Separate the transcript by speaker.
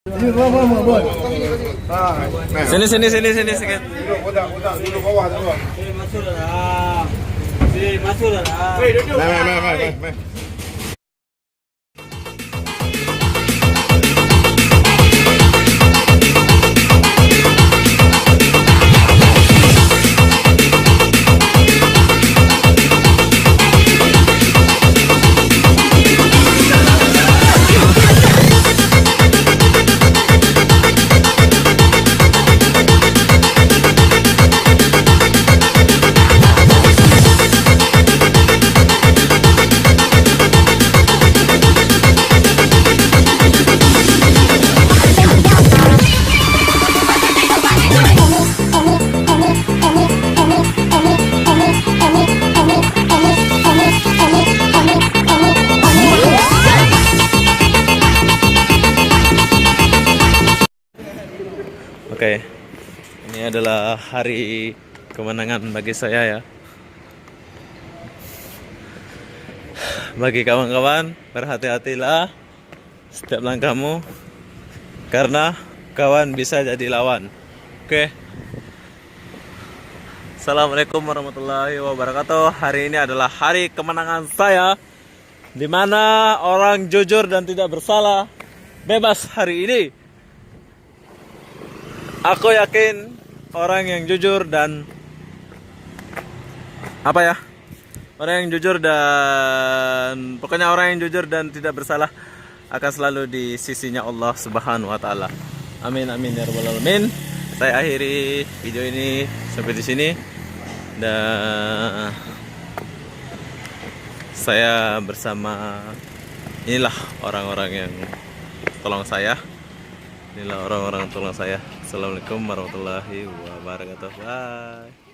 Speaker 1: Ini gua boy.
Speaker 2: Sini sedikit.
Speaker 1: Dulu bawah dulu.
Speaker 3: Masuk dah. Masuk dah.
Speaker 1: Mai.
Speaker 2: Oke, ini adalah hari kemenangan bagi saya ya. Bagi kawan-kawan, berhati-hatilah setiap langkahmu, karena kawan bisa jadi lawan. Oke. Assalamualaikum warahmatullahi wabarakatuh. Hari ini adalah hari kemenangan saya, di mana orang jujur dan tidak bersalah bebas hari ini. Aku yakin orang yang jujur dan pokoknya orang yang jujur dan tidak bersalah akan selalu di sisinya Allah Subhanahu wa taala. Amin amin ya rabbal alamin. Saya akhiri video ini sampai di sini, dan saya bersama inilah orang-orang yang tolong saya. Inilah orang-orang tolong saya. Assalamualaikum warahmatullahi wabarakatuh. Bye.